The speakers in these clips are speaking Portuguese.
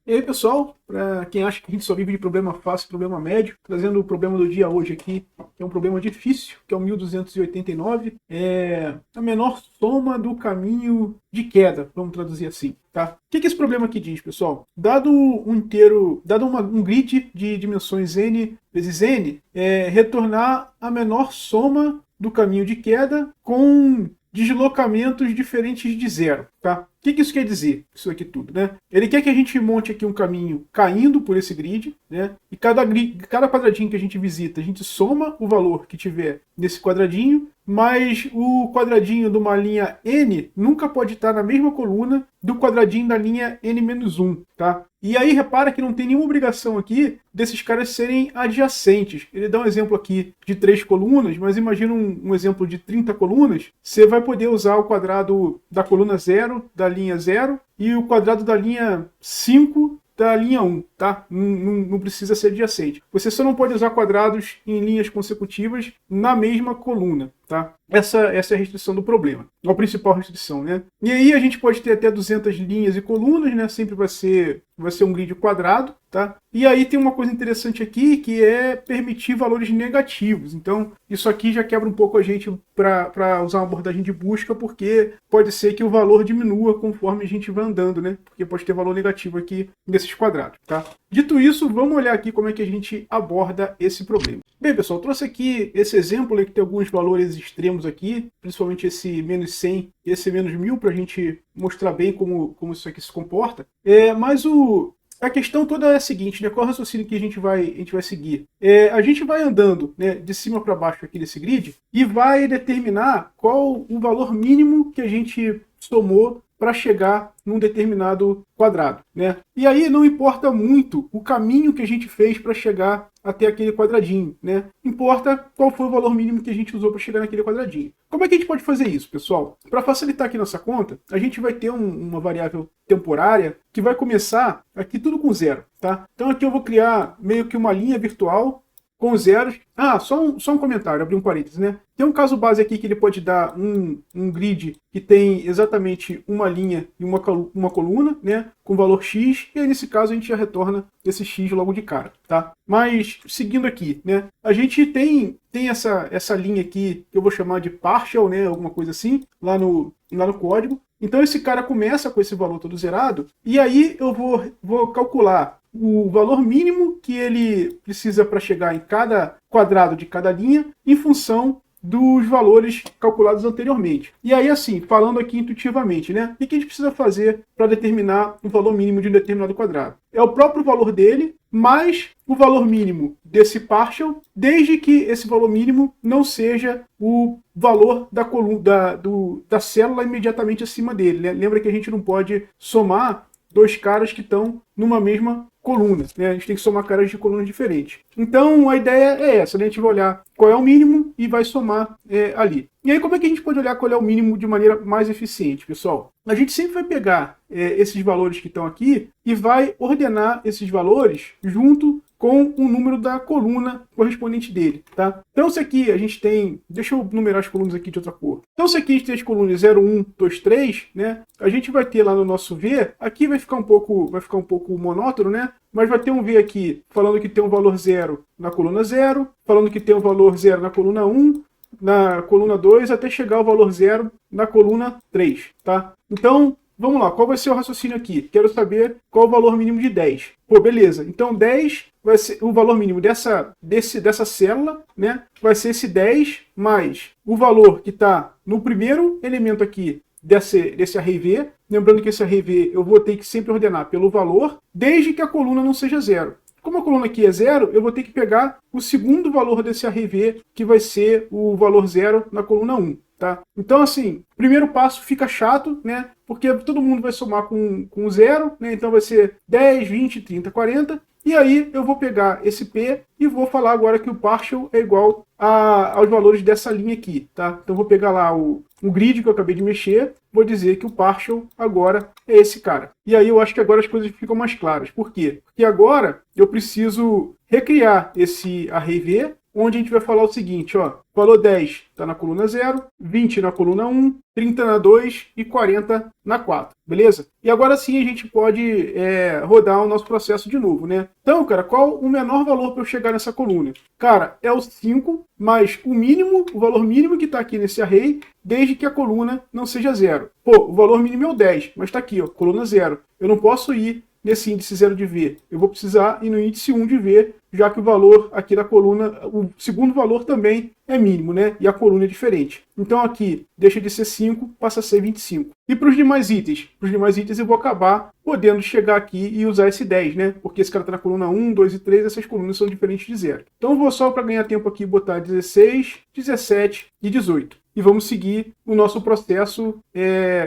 E aí, pessoal, para quem acha que a gente só vive de problema fácil, problema médio, trazendo o problema do dia hoje aqui, que é um problema difícil, que é o 1289, é a menor soma do caminho de queda, vamos traduzir assim, tá? O que esse problema aqui diz, pessoal? Dado um grid de dimensões n vezes n, retornar a menor soma do caminho de queda com deslocamentos diferentes de zero, tá? O que isso quer dizer? Isso aqui tudo, né? Ele quer que a gente monte aqui um caminho caindo por esse grid, né? E cada quadradinho que a gente visita, a gente soma o valor que tiver nesse quadradinho, mas o quadradinho de uma linha n nunca pode estar na mesma coluna do quadradinho da linha n-1, tá? E aí repara que não tem nenhuma obrigação aqui desses caras serem adjacentes. Ele dá um exemplo aqui de 3 colunas, mas imagina um exemplo de 30 colunas. Você vai poder usar o quadrado da coluna 0, da linha 0, e o quadrado da linha 5 da linha 1, tá? Não precisa ser adjacente. Você só não pode usar quadrados em linhas consecutivas na mesma coluna, tá? Essa é a restrição do problema. É a principal restrição, né? E aí a gente pode ter até 200 linhas e colunas, né? Sempre vai ser um grid quadrado, tá? E aí tem uma coisa interessante aqui, que é permitir valores negativos. Então, isso aqui já quebra um pouco a gente para usar uma abordagem de busca, porque pode ser que o valor diminua conforme a gente vai andando, né? Porque pode ter valor negativo aqui nesses quadrados, tá? Dito isso, vamos olhar aqui como é que a gente aborda esse problema. Bem, pessoal, trouxe aqui esse exemplo que tem alguns valores extremos aqui, principalmente esse menos 100 e esse menos 1000, para a gente mostrar bem como isso aqui se comporta. Mas a questão toda é a seguinte, né? Qual é o raciocínio que a gente vai seguir? A gente vai andando, né, de cima para baixo aqui desse grid e vai determinar qual o valor mínimo que a gente somou para chegar num determinado quadrado, né? E aí não importa muito o caminho que a gente fez para chegar até aquele quadradinho, né? Importa qual foi o valor mínimo que a gente usou para chegar naquele quadradinho. Como é que a gente pode fazer isso, pessoal? Para facilitar aqui nossa conta, a gente vai ter uma variável temporária que vai começar aqui tudo com 0, tá? Então aqui eu vou criar meio que uma linha virtual com zeros. Só um comentário, abrir um parênteses, né? Tem um caso base aqui que ele pode dar um grid que tem exatamente uma linha e uma coluna, né? Com valor x, e aí nesse caso a gente já retorna esse x logo de cara, tá? Mas, seguindo aqui, né? A gente tem essa linha aqui, que eu vou chamar de partial, né? Alguma coisa assim, lá no código. Então esse cara começa com esse valor todo zerado, e aí eu vou calcular o valor mínimo que ele precisa para chegar em cada quadrado de cada linha em função dos valores calculados anteriormente. E aí, assim, falando aqui intuitivamente, né? O que a gente precisa fazer para determinar o valor mínimo de um determinado quadrado? É o próprio valor dele, mais o valor mínimo desse partial, desde que esse valor mínimo não seja o valor da coluna, da célula imediatamente acima dele, né? Lembra que a gente não pode somar dois caras que estão numa mesma coluna, né? A gente tem que somar caras de colunas diferentes. Então a ideia é essa, né? A gente vai olhar qual é o mínimo e vai somar ali. E aí como é que a gente pode olhar qual é o mínimo de maneira mais eficiente, pessoal? A gente sempre vai pegar esses valores que estão aqui e vai ordenar esses valores junto com o número da coluna correspondente dele, tá? Então se aqui a gente tem, deixa eu numerar as colunas aqui de outra cor. Então se aqui a gente tem as colunas 0, 1, 2, 3, né? A gente vai ter lá no nosso V, aqui vai ficar um pouco monótono, né? Mas vai ter um V aqui falando que tem um valor 0 na coluna 0, falando que tem um valor 0 na coluna 1, na coluna 2, até chegar ao valor 0 na coluna 3, tá? Então, vamos lá, qual vai ser o raciocínio aqui? Quero saber qual o valor mínimo de 10. Pô, beleza. Então 10 vai ser o valor mínimo dessa célula, né? Vai ser esse 10 mais o valor que está no primeiro elemento aqui desse array V. Lembrando que esse array V eu vou ter que sempre ordenar pelo valor, desde que a coluna não seja 0. Como a coluna aqui é 0, eu vou ter que pegar o segundo valor desse array V, que vai ser o valor 0 na coluna 1. Tá? Então, assim, o primeiro passo fica chato, né? Porque todo mundo vai somar com 0, né? Então vai ser 10, 20, 30, 40. E aí eu vou pegar esse P e vou falar agora que o partial é igual aos valores dessa linha aqui, tá? Então vou pegar lá o grid que eu acabei de mexer, vou dizer que o partial agora é esse cara. E aí eu acho que agora as coisas ficam mais claras. Por quê? Porque agora eu preciso recriar esse array V onde a gente vai falar o seguinte, ó, valor 10 está na coluna 0, 20 na coluna 1, 30 na 2 e 40 na 4, beleza? E agora sim a gente pode rodar o nosso processo de novo, né? Então, cara, qual o menor valor para eu chegar nessa coluna? Cara, é o 5 mais o mínimo, o valor mínimo que está aqui nesse array, desde que a coluna não seja 0. Pô, o valor mínimo é o 10, mas está aqui, ó, coluna 0. Eu não posso ir nesse índice 0 de V. Eu vou precisar ir no índice 1 de V, já que o valor aqui da coluna, o segundo valor também é mínimo, né? E a coluna é diferente. Então aqui deixa de ser 5, passa a ser 25. E para os demais itens? Para os demais itens eu vou acabar podendo chegar aqui e usar esse 10, né? Porque esse cara está na coluna 1, 2 e 3, essas colunas são diferentes de 0. Então eu vou só, para ganhar tempo aqui, botar 16, 17 e 18. E vamos seguir o nosso processo,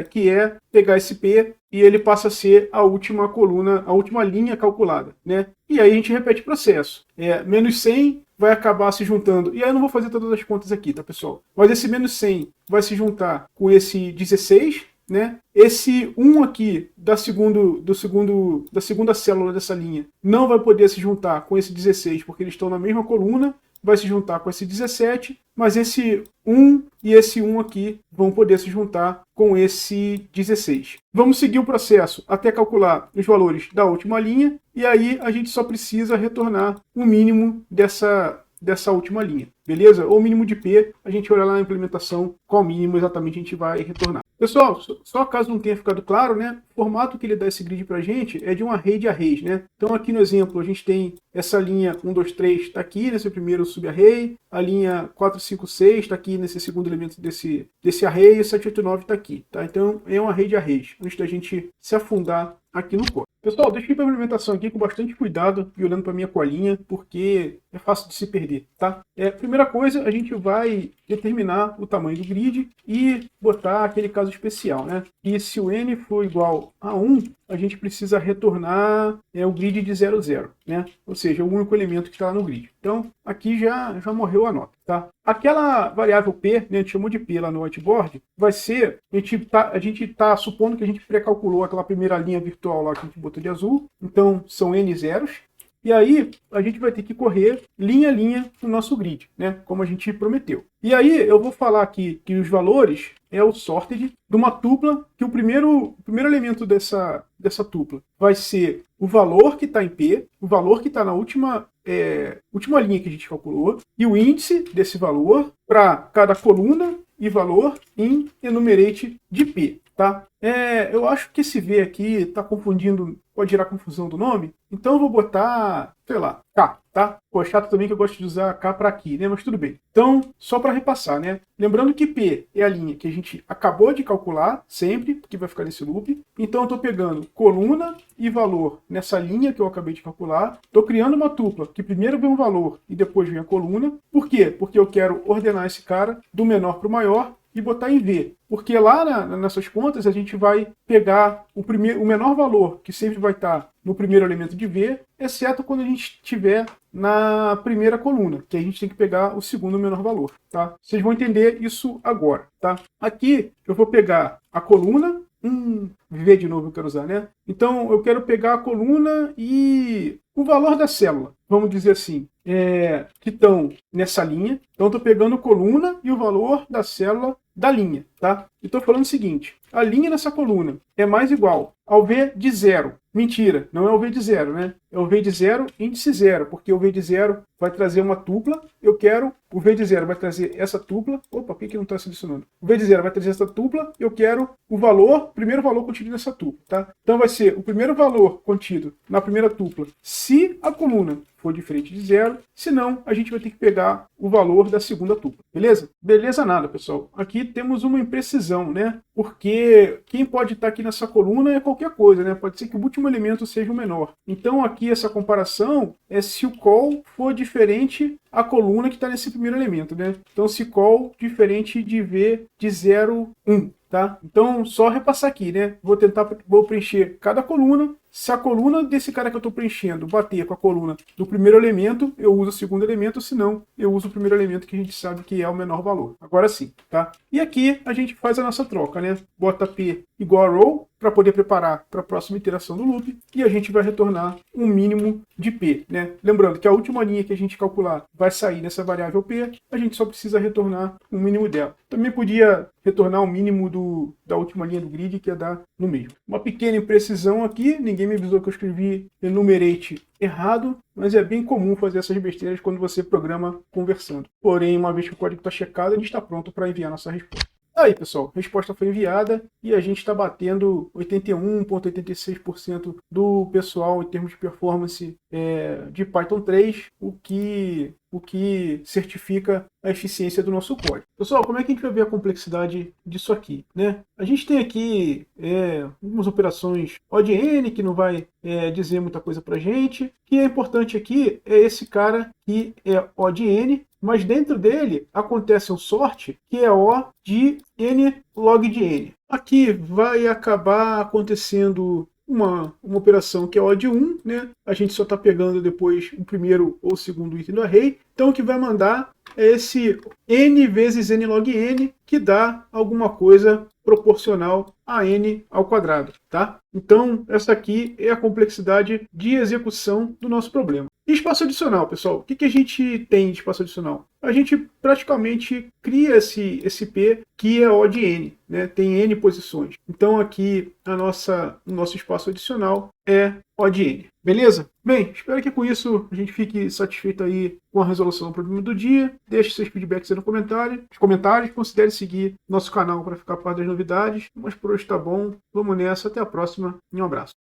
que é pegar esse P e ele passa a ser a última coluna, a última linha calculada, né? E aí a gente repete o processo. Menos 100 vai acabar se juntando. E aí eu não vou fazer todas as contas aqui, tá, pessoal? Mas esse menos 100 vai se juntar com esse 16, né? Esse 1 aqui da segunda célula dessa linha não vai poder se juntar com esse 16, porque eles estão na mesma coluna. Vai se juntar com esse 17, mas esse 1 e esse 1 aqui vão poder se juntar com esse 16. Vamos seguir o processo até calcular os valores da última linha, e aí a gente só precisa retornar o mínimo dessa última linha, beleza? Ou o mínimo de P, a gente olha lá na implementação qual mínimo exatamente a gente vai retornar. Pessoal, só caso não tenha ficado claro, né? O formato que ele dá esse grid pra gente é de um array de arrays, né? Então aqui no exemplo a gente tem essa linha 1, 2, 3 está aqui nesse primeiro subarray, a linha 4, 5, 6 está aqui nesse segundo elemento desse array, e o 7, 8, 9 está aqui, tá? Então é um array de arrays, antes da gente se afundar aqui no código. Pessoal, deixa eu ir para a implementação aqui com bastante cuidado e olhando para a minha colinha, porque é fácil de se perder, tá? Primeira coisa, a gente vai determinar o tamanho do grid e botar aquele caso especial, né? E se o n for igual a 1, a gente precisa retornar o grid de 0, 0, né? Ou seja, o único elemento que está lá no grid. Então, aqui já morreu a nota, tá? Aquela variável P, né, a gente chamou de P lá no whiteboard, vai ser, a gente tá supondo que a gente pré-calculou aquela primeira linha virtual lá que a gente botou de azul, então são n zeros, e aí a gente vai ter que correr linha a linha no nosso grid, né, como a gente prometeu. E aí eu vou falar aqui que os valores é o sorted de uma tupla, que o primeiro elemento dessa tupla vai ser o valor que está em P, o valor que está na última linha que a gente calculou, e o índice desse valor para cada coluna e valor em enumerate de P, tá? Eu acho que esse V aqui está confundindo, pode gerar confusão do nome, então eu vou botar, sei lá, K, tá? Pô, é chato também que eu gosto de usar K para aqui, né? Mas tudo bem. Então, só para repassar, né? Lembrando que P é a linha que a gente acabou de calcular, sempre, porque vai ficar nesse loop. Então, eu estou pegando coluna e valor nessa linha que eu acabei de calcular. Estou criando uma tupla que primeiro vem um valor e depois vem a coluna. Por quê? Porque eu quero ordenar esse cara do menor para o maior e botar em V. Porque lá nessas contas a gente vai pegar o menor valor, que sempre vai estar no primeiro elemento de V, exceto quando a gente estiver na primeira coluna, que a gente tem que pegar o segundo menor valor, tá? Vocês vão entender isso agora, tá? Aqui eu vou pegar a coluna, V de novo eu quero usar, né? Então eu quero pegar a coluna e o valor da célula, vamos dizer assim, que estão nessa linha. Então eu estou pegando a coluna e o valor da célula da linha, tá? E estou falando o seguinte, a linha nessa coluna é mais igual ao V de 0. Mentira, não é o V de 0, né? É o V de 0, índice 0, porque o V de 0 vai trazer uma tupla, o V de 0 vai trazer essa tupla, opa, por que não está selecionando? O V de 0 vai trazer essa tupla, eu quero o primeiro valor contido nessa tupla, tá? Então vai ser o primeiro valor contido na primeira tupla, se a coluna for diferente de 0, senão a gente vai ter que pegar o valor da segunda tupla, beleza? Beleza nada, pessoal. Aqui temos uma imprecisão, né? Porque quem pode estar aqui nessa coluna é qualquer coisa, né? Pode ser que o último elemento seja o menor. Então aqui essa comparação é se o call for diferente a coluna que está nesse primeiro elemento, né? Então se call diferente de V de 0, 1. Tá? Então, só repassar aqui, né? Vou preencher cada coluna. Se a coluna desse cara que eu estou preenchendo bater com a coluna do primeiro elemento, eu uso o segundo elemento, senão eu uso o primeiro elemento que a gente sabe que é o menor valor. Agora sim, tá? E aqui a gente faz a nossa troca, né? Bota P igual a row, para poder preparar para a próxima iteração do loop, e a gente vai retornar um mínimo de P, né? Lembrando que a última linha que a gente calcular vai sair nessa variável P, a gente só precisa retornar o mínimo dela. Também podia retornar o mínimo da última linha do grid, que ia dar no meio. Uma pequena imprecisão aqui, ninguém me avisou que eu escrevi enumerate errado, mas é bem comum fazer essas besteiras quando você programa conversando. Porém, uma vez que o código está checado, a gente está pronto para enviar nossa resposta. Aí, pessoal, a resposta foi enviada e a gente está batendo 81,86% do pessoal em termos de performance de Python 3, o que certifica a eficiência do nosso código. Pessoal, como é que a gente vai ver a complexidade disso aqui, né? A gente tem aqui algumas operações O de N, que não vai dizer muita coisa para a gente. O que é importante aqui é esse cara que é O de N, mas dentro dele acontece um sort que é O de N log de N. Aqui vai acabar acontecendo uma operação que é O de 1, né? A gente só está pegando depois o primeiro ou o segundo item do array. Então o que vai mandar é esse n vezes n log n, que dá alguma coisa proporcional a n ao quadrado, tá? Então essa aqui é a complexidade de execução do nosso problema. E espaço adicional, pessoal, o que a gente tem de espaço adicional? A gente praticamente cria esse P que é O de N, né? Tem N posições. Então aqui o nosso espaço adicional é O de N. Beleza? Bem, espero que com isso a gente fique satisfeito aí com a resolução do problema do dia. Deixe seus feedbacks aí nos comentários. Considere seguir nosso canal para ficar a par das novidades. Mas por hoje tá bom. Vamos nessa. Até a próxima. E um abraço.